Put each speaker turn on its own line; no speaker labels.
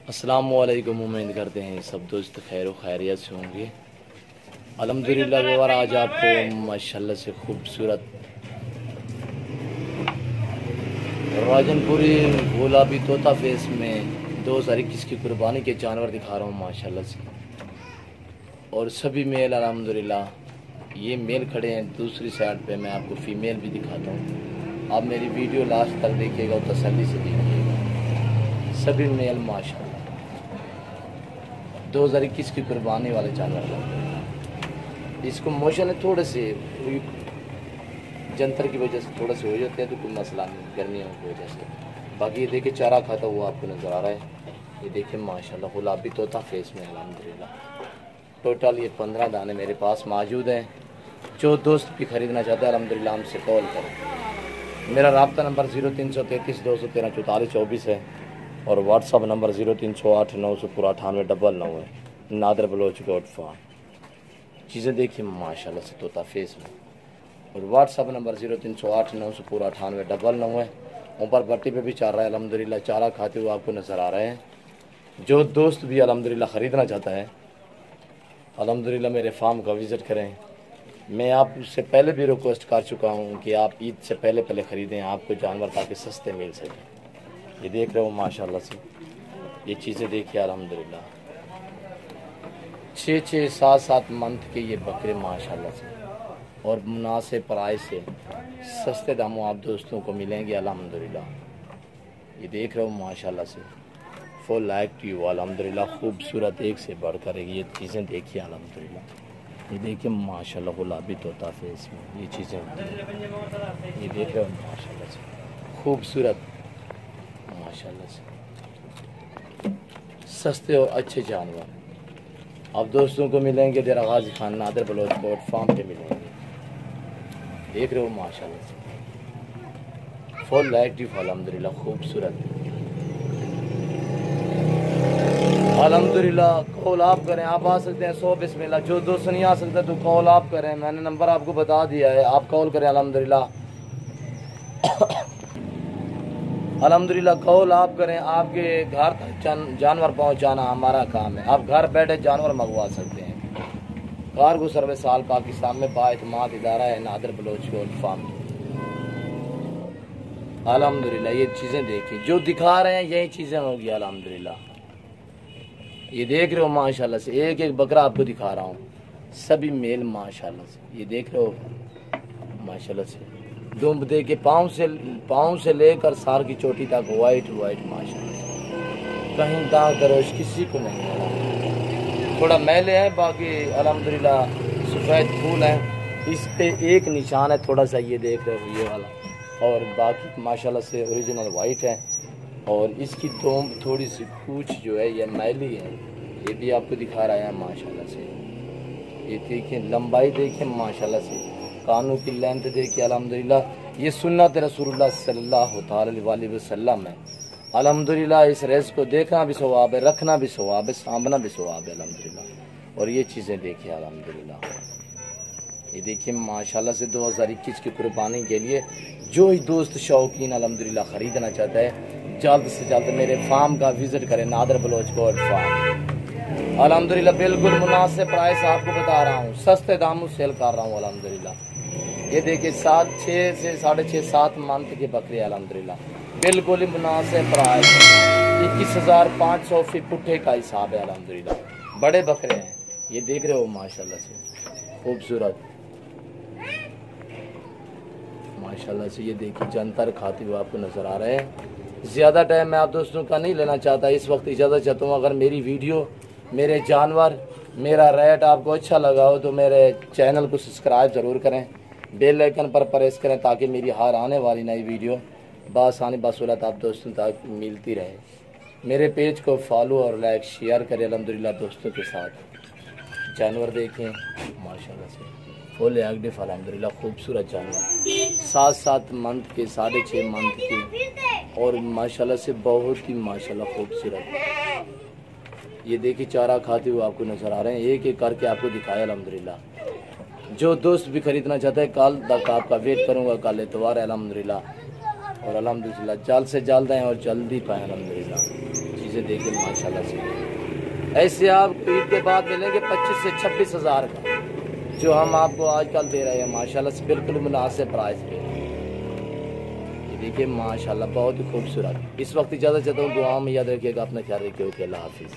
अस्सलाम वालेकुम। उम्मीद करते हैं सब दोस्त खैर खैरियत से होंगे। अल्हम्दुलिल्लाह व्यवहार आज आपको माशाल्लाह से खूबसूरत राजनपुरी गुलाबी तोता फेस में 2021 की कुर्बानी के जानवर दिखा रहा हूँ माशाल्लाह से। और सभी मेल अल्हम्दुलिल्लाह ये मेल खड़े हैं। दूसरी साइड पे मैं आपको फीमेल भी दिखाता हूँ। आप मेरी वीडियो लास्ट तक देखिएगा और तसल्ली से देखिएगा। सभी मेल माशाल्लाह 2021 की कुर्बानी वाले जानवर। इसको मोशन है थोड़े से जंतर की वजह से थोड़ा से हो जाते हैं, तो कोई मसला नहीं गर्मियों की वजह से। बाकी ये देखिए चारा खाता हुआ आपको नज़र आ रहा है। ये देखिए माशाल्लाह गुलाबी तोता फेस में अल्हम्दुलिल्लाह। टोटल ये 15 दाने मेरे पास मौजूद हैं। जो दोस्त भी ख़रीदना चाहता है अल्हम्दुलिल्लाह हमसे कॉल करें। मेरा रब्ता नंबर 0333 213 44 24 है और व्हाट्सअप नंबर 0308 998 है। Nadir Baloch dot farm. चीज़ें देखिए माशाल्लाह से तोता फेस में। और व्हाट्सअप नंबर 0308 998 है। ऊपर पट्टी पे भी चल रहा है अल्हम्दुलिल्लाह। चारा खाते हुए आपको नज़र आ रहे हैं। जो दोस्त भी अल्हम्दुलिल्लाह ख़रीदना चाहता है अल्हम्दुलिल्लाह मेरे फार्म का विज़िट करें। मैं आपसे पहले भी रिक्वेस्ट कर चुका हूँ कि आप ईद से पहले ख़रीदें आपको जानवर ताकि सस्ते मिल सकें। ये देख रहे हो माशाल्लाह से। ये चीज़ें देखिए अल्हम्दुलिल्लाह 6-6 7-7 मंथ के ये बकरे माशाल्लाह से और मुनासिब प्राइस से सस्ते दामों आप दोस्तों को मिलेंगे अल्हम्दुलिल्लाह। ये देख रहे हो माशाल्लाह से फुल एक्टिव अल्हम्दुलिल्लाह खूबसूरत एक से बढ़कर ये चीज़ें देखिए अल्हम्दुलिल्लाह। ये देखिए माशाल्लाह गुलाबी तोता फेस में ये चीज़ें ये देख रहे हो माशाल्लाह से खूबसूरत माशाल्लाह से सस्ते और अच्छे जानवर आप दोस्तों को मिलेंगे। डेरा गाजी खान नादर बलोच कोट फार्म पे मिलेंगे। देख रहे हो माशाल्लाह से फुल एक्टिव अल्हम्दुलिल्लाह खूबसूरत अल्हम्दुलिल्लाह। कॉल आप करें, आप आ सकते हैं 100 बिस्मिल्लाह। जो दोस्त नहीं आ सकता तो कॉल आप करें। मैंने नंबर आपको बता दिया है, आप कॉल करें अल्हम्दुलिल्लाह। अल्हम्दुलिल्लाह कॉल आप करें। आपके घर तक जानवर पहुंचाना हमारा काम है। आप घर बैठे जानवर मंगवा सकते हैं। कार्गो सर्विस आल पाकिस्तान में बाएतमाद इदारा है नादर बलोच गोल्ड फार्म। अल्हम्दुलिल्लाह ये चीज़ें देखिए जो दिखा रहे हैं यही चीज़ें होगी अल्हम्दुलिल्लाह। ये देख रहे हो माशाल्लाह से एक एक बकरा आपको दिखा रहा हूँ। सभी मेल माशाल्लाह से। ये देख रहे हो माशाल्लाह से दुम दे के पाँव से लेकर सार की चोटी तक वाइट माशाल्लाह से। कहीं दाग दरोश किसी को नहीं है। थोड़ा मैले है बाकी अल्हम्दुलिल्लाह सफ़ेद फूल है। इस पे एक निशान है थोड़ा सा ये देख रहे हो ये वाला। और बाकी माशाल्लाह से ओरिजिनल वाइट है। और इसकी दोम थोड़ी सी पूँछ जो है ये मैली है। ये भी आपको दिखा रहा है माशाल्लाह से। ये देखिए लंबाई देखिए माशाल्लाह से। कानों की लेंथ देखिए अल्हम्दुलिल्लाह। ये सुन्नत रसूलुल्लाह सल्लल्लाहु अलैहि वसल्लम है अल्हम्दुलिल्लाह। इस रेस को देखना भी सवाब है, रखना भी सवाब है, सामना भी सवाब है अल्हम्दुलिल्लाह। और ये चीज़ें देखिए अल्हम्दुलिल्लाह। ये देखिए माशाल्लाह से 2021 की कुर्बानी के लिए जो ही दोस्त शौकीन अल्हम्दुलिल्लाह ख़रीदना चाहता है जल्द से जल्द मेरे फार्म का विज़िट करें नादर बलोच गोल्ड फार्म। अल्हम्दुलिल्लाह बिल्कुल मुनासिब प्राइस आपको बता रहा हूँ, सस्ते दामों सेल कर रहा हूँ अल्हम्दुलिल्लाह। ये देखिए 6 से 6.5 7 मंथ के बकरे अल्हम्दुलिल्लाह बिल्कुल ही मुनासिब प्राइस। 21,500 फी पुट्ठे का हिसाब है अल्हम्दुलिल्लाह। बड़े बकरे हैं ये देख रहे हो माशाल्लाह से खूबसूरत माशाल्लाह से। ये देखिए जंतर खाते हुए आपको नज़र आ रहे हैं। ज़्यादा टाइम मैं आप दोस्तों का नहीं लेना चाहता। इस वक्त इजाज़त चाहता हूँ। अगर मेरी वीडियो मेरे जानवर मेरा रेट आपको अच्छा लगा हो तो मेरे चैनल को सब्सक्राइब ज़रूर करें, बेल आइकन पर प्रेस करें ताकि मेरी हर आने वाली नई वीडियो बआसानी बसहूलत आप दोस्तों तक मिलती रहे। मेरे पेज को फॉलो और लाइक शेयर करें अल्हम्दुलिल्लाह दोस्तों के साथ। जानवर देखें माशाल्लाह से फुल एक्टिव अल्हम्दुलिल्लाह खूबसूरत जानवर 7-7 मंथ के 6.5 मंथ के और माशाल्लाह से बहुत ही माशाल्लाह खूबसूरत। ये देखिए चारा खाते हुए आपको नज़र आ रहे हैं। एक एक करके आपको दिखाया अल्हम्दुलिल्लाह। जो दोस्त भी ख़रीदना चाहता है कल तक आपका वेट करूँगा। कल एतवार है अल्हम्दुलिल्लाह। और अल्हम्दुलिल्लाह जल्द से जल्द आएँ और जल्दी पाएँ अल्हम्दुलिल्लाह। चीज़ें चीज़ें देखिए माशाल्लाह से। ऐसे आपको ईद के बाद मिलेंगे 25 से 26 हज़ार का, जो हम आपको आजकल दे रहे हैं माशाल्लाह से बिल्कुल मुनासिब प्राइस पे। ये देखिए माशाल्लाह बहुत ही खूबसूरत। इस वक्त इजाज़त चाहता हूँ, दुआ में याद रखिएगा, अपना ख्याल रखिए। अल्लाह हाफिज़।